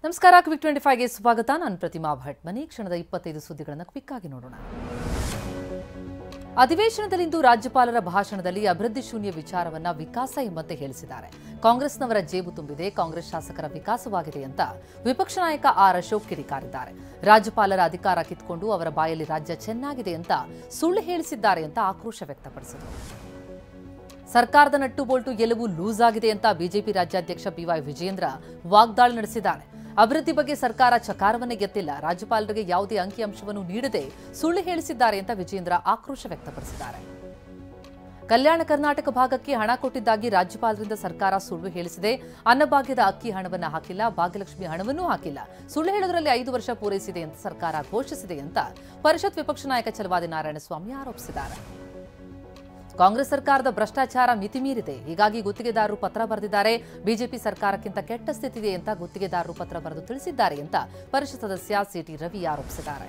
ನಮಸ್ಕಾರ ಕ್ವಿಕ್ 25 ಗೆ ಸ್ವಾಗತ. ನಾನು ಪ್ರತಿಮಾ ಭಟ್. ಮನೆ ಕ್ಷಣದ 25 ಸುದ್ದಿಗಳನ್ನು ಕ್ವಿಕ್ ಆಗಿ ನೋಡೋಣ. ಅಧಿವೇಶನದಲ್ಲಿಂದು ರಾಜ್ಯಪಾಲರ ಭಾಷಣದಲ್ಲಿ ಅಭಿವೃದ್ಧಿ ಶೂನ್ಯ ವಿಚಾರವನ್ನ ವಿಕಾಸ ಎಂಬಂತೆ ಹೇಳಿಸಿದ್ದಾರೆ. ಕಾಂಗ್ರೆಸ್ನವರ ಜೇಬು ತುಂಬಿದೆ, ಕಾಂಗ್ರೆಸ್ ಶಾಸಕರ ವಿಕಾಸವಾಗಿದೆ ಅಂತ ವಿಪಕ್ಷ ನಾಯಕ ಆರ್ ಅಶೋಕ್ ಕಿಡಿಕಾರಿದ್ದಾರೆ. ರಾಜ್ಯಪಾಲರ ಅಧಿಕಾರ ಕಿತ್ಕೊಂಡು ಅವರ ಬಾಯಲ್ಲಿ ರಾಜ್ಯ ಚೆನ್ನಾಗಿದೆ ಅಂತ ಸುಳ್ಳು ಹೇಳಿಸಿದ್ದಾರೆ ಅಂತ ಆಕ್ರೋಶ ವ್ಯಕ್ತಪಡಿಸಿದರು. ಸರ್ಕಾರದ ನಟ್ಟು ಬೋಲ್ಟು ಎಲ್ಲವೂ ಲೂಸ್ ಆಗಿದೆ ಅಂತ ಬಿಜೆಪಿ ರಾಜ್ಯಾಧ್ಯಕ್ಷ ಬಿವೈ ವಿಜಯೇಂದ್ರ ವಾಗ್ದಾಳಿ ನಡೆಸಿದ್ದಾರೆ. ಅಭಿವೃದ್ಧಿ ಬಗ್ಗೆ ಸರ್ಕಾರ ಚಕಾರವನ್ನೇ ಗೆತ್ತಿಲ್ಲ, ರಾಜ್ಯಪಾಲರಿಗೆ ಯಾವುದೇ ಅಂಕಿಅಂಶವನ್ನು ನೀಡದೆ ಸುಳ್ಳು ಹೇಳಿಸಿದ್ದಾರೆ ಅಂತ ವಿಜಯೇಂದ್ರ ಆಕ್ರೋಶ ವ್ಯಕ್ತಪಡಿಸಿದ್ದಾರೆ. ಕಲ್ಯಾಣ ಕರ್ನಾಟಕ ಭಾಗಕ್ಕೆ ಹಣ ಕೊಟ್ಟಿದ್ದಾಗಿ ರಾಜ್ಯಪಾಲರಿಂದ ಸರ್ಕಾರ ಸುಳ್ಳು ಹೇಳಿಸಿದೆ. ಅನ್ನಭಾಗ್ಯದ ಅಕ್ಕಿ ಹಣವನ್ನು ಹಾಕಿಲ್ಲ, ಭಾಗ್ಯಲಕ್ಷ್ಮಿ ಹಣವನ್ನೂ ಹಾಕಿಲ್ಲ, ಸುಳ್ಳು ಹೇಳೋದ್ರಲ್ಲಿ 5 ವರ್ಷ ಪೂರೈಸಿದೆ ಅಂತ ಸರ್ಕಾರ ಘೋಷಿಸಿದೆ ಅಂತ ಪರಿಷತ್ ವಿಪಕ್ಷ ನಾಯಕ ಛಲವಾದಿ ನಾರಾಯಣಸ್ವಾಮಿ ಆರೋಪಿಸಿದ್ದಾರೆ. ಕಾಂಗ್ರೆಸ್ ಸರ್ಕಾರದ ಭ್ರಷ್ಟಾಚಾರ ಮಿತಿಮೀರಿದೆ, ಹೀಗಾಗಿ ಗುತ್ತಿಗೆದಾರರು ಪತ್ರ ಬರೆದಿದ್ದಾರೆ. ಬಿಜೆಪಿ ಸರ್ಕಾರಕ್ಕಿಂತ ಕೆಟ್ಟ ಸ್ಥಿತಿದೆ ಅಂತ ಗುತ್ತಿಗೆದಾರರು ಪತ್ರ ಬರೆದು ತಿಳಿಸಿದ್ದಾರೆ ಅಂತ ಪರಿಷತ್ ಸದಸ್ಯ ಸಿಟಿ ರವಿ ಆರೋಪಿಸಿದ್ದಾರೆ.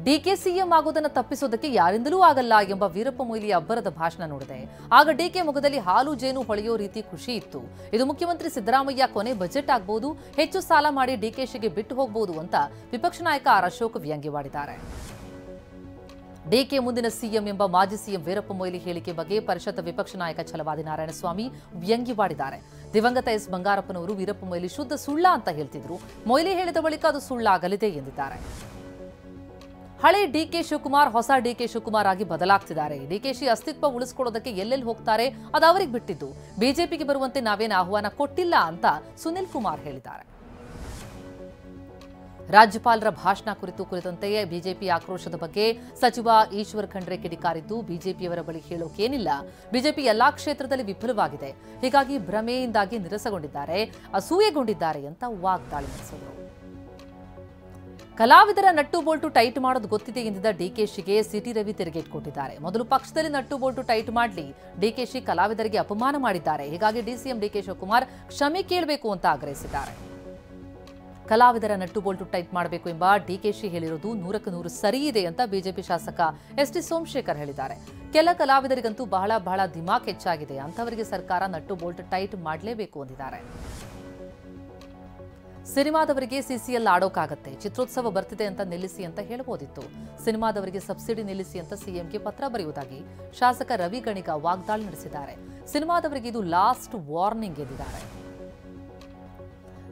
ಡಿಕೆ ಸಿಎಂ ಆಗೋದನ್ನು ತಪ್ಪಿಸೋದಕ್ಕೆ ಯಾರಿಂದಲೂ ಆಗಲ್ಲ ಎಂಬ ವೀರಪ್ಪ ಮೊಯ್ಲಿ ಅಬ್ಬರದ ಭಾಷಣ ನೋಡಿದೆ. ಆಗ ಡಿಕೆ ಮುಖದಲ್ಲಿ ಹಾಲು ಜೇನು ಹೊಳೆಯೋ ರೀತಿ ಖುಷಿ ಇತ್ತು. ಇದು ಮುಖ್ಯಮಂತ್ರಿ ಸಿದ್ದರಾಮಯ್ಯ ಕೊನೆ ಬಜೆಟ್ ಆಗಬಹುದು, ಹೆಚ್ಚು ಸಾಲ ಮಾಡಿ ಡಿಕೆಶಿಗೆ ಬಿಟ್ಟು ಹೋಗಬಹುದು ಅಂತ ವಿಪಕ್ಷ ನಾಯಕ ಆರ್ ಅಶೋಕ್ ವ್ಯಂಗ್ಯವಾಡಿದ್ದಾರೆ. ಡಿಕೆ ಮುಂದಿನ ಸಿಎಂ ಎಂಬ ಮಾಜಿ ಸಿಎಂ ವೀರಪ್ಪ ಮೊಯ್ಲಿ ಹೇಳಿಕೆ ಬಗ್ಗೆ ಪರಿಷತ್ ವಿಪಕ್ಷ ನಾಯಕ ಛಲವಾದಿ ನಾರಾಯಣಸ್ವಾಮಿ ವ್ಯಂಗ್ಯವಾಡಿದ್ದಾರೆ. ದಿವಂಗತ ಎಸ್ ಬಂಗಾರಪ್ಪನವರು ವೀರಪ್ಪ ಮೊಯ್ಲಿ ಶುದ್ಧ ಸುಳ್ಳ ಅಂತ ಹೇಳ್ತಿದ್ರು, ಮೊಯ್ಲಿ ಹೇಳಿದ ಬಳಿಕ ಅದು ಸುಳ್ಳಾಗಲಿದೆ ಎಂದಿದ್ದಾರೆ. ಹಳೆ ಡಿಕೆ ಶಿವಕುಮಾರ್ ಹೊಸ ಡಿಕೆ ಶಿವಕುಮಾರ್ ಆಗಿ ಬದಲಾಗ್ತಿದ್ದಾರೆ. ಡಿಕೆಶಿ ಅಸ್ತಿತ್ವ ಉಳಿಸಿಕೊಳ್ಳೋದಕ್ಕೆ ಎಲ್ಲೆಲ್ಲಿ ಹೋಗ್ತಾರೆ ಅದು ಅವರಿಗೆ ಬಿಟ್ಟಿದ್ದು, ಬಿಜೆಪಿಗೆ ಬರುವಂತೆ ನಾವೇನು ಆಹ್ವಾನ ಕೊಟ್ಟಿಲ್ಲ ಅಂತ ಸುನಿಲ್ ಕುಮಾರ್ ಹೇಳಿದ್ದಾರೆ. ರಾಜ್ಯಪಾಲರ ಭಾಷಣ ಕುರಿತಂತೆಯೇ ಬಿಜೆಪಿ ಆಕ್ರೋಶದ ಬಗ್ಗೆ ಸಚಿವ ಈಶ್ವರ್ ಖಂಡ್ರೆ ಕಿಡಿಕಾರಿದ್ದು, ಬಿಜೆಪಿಯವರ ಬಳಿ ಹೇಳೋಕೇನಿಲ್ಲ, ಬಿಜೆಪಿ ಎಲ್ಲಾ ಕ್ಷೇತ್ರದಲ್ಲಿ ವಿಫಲವಾಗಿದೆ, ಹೀಗಾಗಿ ಭ್ರಮೆಯಿಂದಾಗಿ ನಿರಸಗೊಂಡಿದ್ದಾರೆ, ಅಸೂಯೆಗೊಂಡಿದ್ದಾರೆ ಅಂತ ವಾಗ್ದಾಳಿ ನಡೆಸಿದರು. ಕಲಾವಿದರ ನಟ್ಟು ಬೋಲ್ಟು ಟೈಟ್ ಮಾಡೋದು ಗೊತ್ತಿದೆ ಎಂದಿದ್ದ ಡಿಕೆಶಿಗೆ ಸಿಟಿ ರವಿ ತಿರುಗೇಟ್ ಕೊಟ್ಟಿದ್ದಾರೆ. ಮೊದಲು ಪಕ್ಷದಲ್ಲಿ ನಟ್ಟು ಬೋಲ್ಟು ಟೈಟ್ ಮಾಡಲಿ, ಡಿಕೆಶಿ ಕಲಾವಿದರಿಗೆ ಅಪಮಾನ ಮಾಡಿದ್ದಾರೆ, ಹೀಗಾಗಿ ಡಿಸಿಎಂ ಡಿಕೆ ಶಿವಕುಮಾರ್ ಕ್ಷಮೆ ಕೇಳಬೇಕು ಅಂತ ಆಗ್ರಹಿಸಿದ್ದಾರೆ. ಕಲಾವಿದರ ನಟ್ಟು ಬೋಲ್ಟು ಟೈಟ್ ಮಾಡಬೇಕು ಎಂಬ ಡಿಕೆಶಿ ಹೇಳಿರುವುದು 100ಕ್ಕೆ 100 ಸರಿ ಇದೆ ಅಂತ ಬಿಜೆಪಿ ಶಾಸಕ ಎಸ್ಟಿ ಸೋಮಶೇಖರ್ ಹೇಳಿದ್ದಾರೆ. ಕೆಲ ಕಲಾವಿದರಿಗಂತೂ ಬಹಳ ದಿಮಾಕ್ ಹೆಚ್ಚಾಗಿದೆ, ಅಂತವರಿಗೆ ಸರ್ಕಾರ ನಟ್ಟು ಬೋಲ್ಟ್ ಟೈಟ್ ಮಾಡಲೇಬೇಕು ಎಂದಿದ್ದಾರೆ. ಸಿನಿಮಾದವರಿಗೆ ಸಿಸಿಎಲ್ ಆಡೋಕಾಗತ್ತೆ, ಚಿತ್ರೋತ್ಸವ ಬರ್ತಿದೆ ಅಂತ ನಿಲ್ಲಿಸಿ ಅಂತ ಹೇಳಬಹುದಿತ್ತು, ಸಿನಿಮಾದವರಿಗೆ ಸಬ್ಸಿಡಿ ನಿಲ್ಲಿಸಿ ಅಂತ ಸಿಎಂಗೆ ಪತ್ರ ಬರೆಯುವುದಾಗಿ ಶಾಸಕ ರವಿ ಗಣಿಗ ವಾಗ್ದಾಳಿ ನಡೆಸಿದ್ದಾರೆ. ಸಿನಿಮಾದವರಿಗೆ ಇದು ಲಾಸ್ಟ್ ವಾರ್ನಿಂಗ್ ಎಂದಿದ್ದಾರೆ.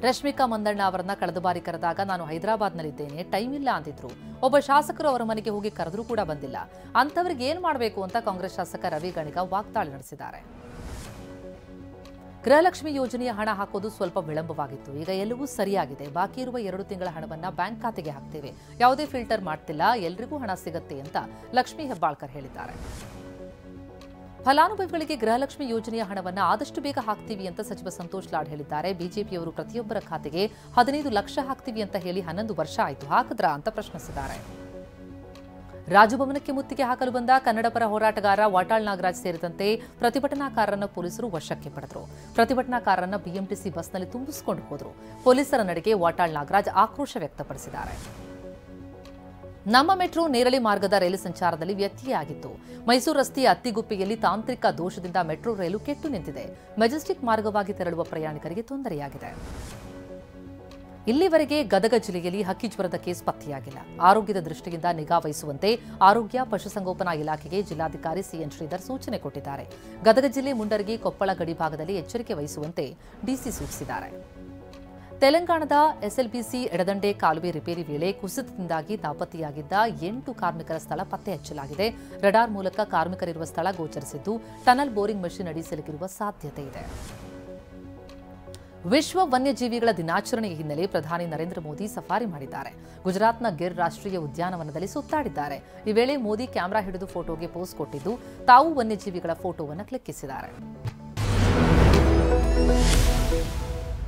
ರಶ್ಮಿಕಾ ಮಂದಣ್ಣ ಅವರನ್ನ ಕಳೆದ ಬಾರಿ ಕರೆದಾಗ ನಾನು ಹೈದರಾಬಾದ್ನಲ್ಲಿದ್ದೇನೆ, ಟೈಮ್ ಇಲ್ಲ ಅಂತಿದ್ರು. ಒಬ್ಬ ಶಾಸಕರು ಅವರ ಮನೆಗೆ ಹೋಗಿ ಕರೆದರೂ ಕೂಡ ಬಂದಿಲ್ಲ, ಅಂತವರಿಗೆ ಏನ್ ಮಾಡಬೇಕು ಅಂತ ಕಾಂಗ್ರೆಸ್ ಶಾಸಕ ರವಿ ಗಣಿಗ ವಾಗ್ದಾಳಿ ನಡೆಸಿದ್ದಾರೆ. ಗೃಹಲಕ್ಷ್ಮಿ ಯೋಜನೆಯ ಹಣ ಹಾಕೋದು ಸ್ವಲ್ಪ ವಿಳಂಬವಾಗಿತ್ತು, ಈಗ ಎಲ್ಲವೂ ಸರಿಯಾಗಿದೆ, ಬಾಕಿ ಇರುವ 2 ತಿಂಗಳ ಹಣವನ್ನ ಬ್ಯಾಂಕ್ ಖಾತೆಗೆ ಹಾಕ್ತೇವೆ, ಯಾವುದೇ ಫಿಲ್ಟರ್ ಮಾಡ್ತಿಲ್ಲ, ಎಲ್ರಿಗೂ ಹಣ ಸಿಗುತ್ತೆ ಅಂತ ಲಕ್ಷ್ಮೀ ಹೆಬ್ಬಾಳ್ಕರ್ ಹೇಳಿದ್ದಾರೆ. ಫಲಾನುಭವಿಗಳಿಗೆ ಗೃಹಲಕ್ಷ್ಮಿ ಯೋಜನೆಯ ಹಣವನ್ನು ಆದಷ್ಟು ಬೇಗ ಹಾಕ್ತೀವಿ ಅಂತ ಸಚಿವ ಸಂತೋಷ್ ಲಾಡ್ ಹೇಳಿದ್ದಾರೆ. ಬಿಜೆಪಿಯವರು ಪ್ರತಿಯೊಬ್ಬರ ಖಾತೆಗೆ 15 ಲಕ್ಷ ಹಾಕ್ತೀವಿ ಅಂತ ಹೇಳಿ 11 ವರ್ಷ ಆಯಿತು, ಹಾಕಿದ್ರಾ ಅಂತ ಪ್ರಶ್ನಿಸಿದ್ದಾರೆ. ರಾಜಭವನಕ್ಕೆ ಮುತ್ತಿಗೆ ಹಾಕಲು ಬಂದ ಕನ್ನಡ ಪರ ಹೋರಾಟಗಾರ ವಾಟಾಳ್ ನಾಗರಾಜ್ ಸೇರಿದಂತೆ ಪ್ರತಿಭಟನಾಕಾರರನ್ನು ಪೊಲೀಸರು ವಶಕ್ಕೆ ಪಡೆದರು. ಪ್ರತಿಭಟನಾಕಾರರನ್ನು ಬಿಎಂಟಿಸಿ ಬಸ್ನಲ್ಲಿ ತುಂಬಿಸಿಕೊಂಡು ಹೋದರು. ಪೊಲೀಸರ ನಡೆಗೆ ವಾಟಾಳ್ ನಾಗರಾಜ್ ಆಕ್ರೋಶ ವ್ಯಕ್ತಪಡಿಸಿದ್ದಾರೆ. ನಮ್ಮ ಮೆಟ್ರೋ ನೇರಳೆ ಮಾರ್ಗದ ರೈಲು ಸಂಚಾರದಲ್ಲಿ ವ್ಯತ್ಯಯ ಆಗಿತ್ತು. ಮೈಸೂರು ರಸ್ತೆಯ ಅತ್ತಿಗುಪ್ಪೆಯಲ್ಲಿ ತಾಂತ್ರಿಕ ದೋಷದಿಂದ ಮೆಟ್ರೋ ರೈಲು ಕೆಟ್ಟು ನಿಂತಿದೆ. ಮೆಜೆಸ್ಟಿಕ್ ಮಾರ್ಗವಾಗಿ ತೆರಳುವ ಪ್ರಯಾಣಿಕರಿಗೆ ತೊಂದರೆಯಾಗಿದೆ. ಇಲ್ಲಿವರೆಗೆ ಗದಗ ಜಿಲ್ಲೆಯಲ್ಲಿ ಹಕ್ಕಿ ಜ್ವರದ ಕೇಸ್ ಪತ್ತೆಯಾಗಿಲ್ಲ. ಆರೋಗ್ಯದ ದೃಷ್ಟಿಯಿಂದ ನಿಗಾ ವಹಿಸುವಂತೆ ಆರೋಗ್ಯ ಪಶುಸಂಗೋಪನಾ ಇಲಾಖೆಗೆ ಜಿಲ್ಲಾಧಿಕಾರಿ ಸಿಎನ್ ಶ್ರೀಧರ್ ಸೂಚನೆ ಕೊಟ್ಟಿದ್ದಾರೆ. ಗದಗ ಜಿಲ್ಲೆ ಮುಂಡರಗಿ ಕೊಪ್ಪಳ ಗಡಿ ಭಾಗದಲ್ಲಿ ಎಚ್ಚರಿಕೆ ವಹಿಸುವಂತೆ ಡಿಸಿ ಸೂಚಿಸಿದ್ದಾರೆ. ತೆಲಂಗಾಣದ ಎಸ್ಎಲ್ಬಿಸಿ ಎಡದಂಡೆ ಕಾಲುವೆ ರಿಪೇರಿ ವೇಳೆ ಕುಸಿತದಿಂದಾಗಿ ನಾಪತ್ತೆಯಾಗಿದ್ದ 8 ಕಾರ್ಮಿಕರ ಸ್ಥಳ ಪತ್ತೆ ಹಚ್ಚಲಾಗಿದೆ. ರಡಾರ್ ಮೂಲಕ ಕಾರ್ಮಿಕರಿರುವ ಸ್ಥಳ ಗೋಚರಿಸಿದ್ದು, ಟನಲ್ ಬೋರಿಂಗ್ ಮಷಿನ್ ಅಡಿ ಸಿಲುಕಿರುವ ಸಾಧ್ಯತೆ ಇದೆ. ವಿಶ್ವ ವನ್ಯಜೀವಿಗಳ ದಿನಾಚರಣೆಯ ಹಿನ್ನೆಲೆ ಪ್ರಧಾನಿ ನರೇಂದ್ರ ಮೋದಿ ಸಫಾರಿ ಮಾಡಿದ್ದಾರೆ. ಗುಜರಾತ್ನ ಗಿರ್ ರಾಷ್ಟ್ರೀಯ ಉದ್ಯಾನವನದಲ್ಲಿ ಸುತ್ತಾಡಿದ್ದಾರೆ. ಈ ವೇಳೆ ಮೋದಿ ಕ್ಯಾಮೆರಾ ಹಿಡಿದು ಫೋಟೋಗೆ ಪೋಸ್ ಕೊಟ್ಟಿದ್ದು, ತಾವು ವನ್ಯಜೀವಿಗಳ ಫೋಟೋವನ್ನು ಕ್ಲಿಕ್ಕಿಸಿದ್ದಾರೆ.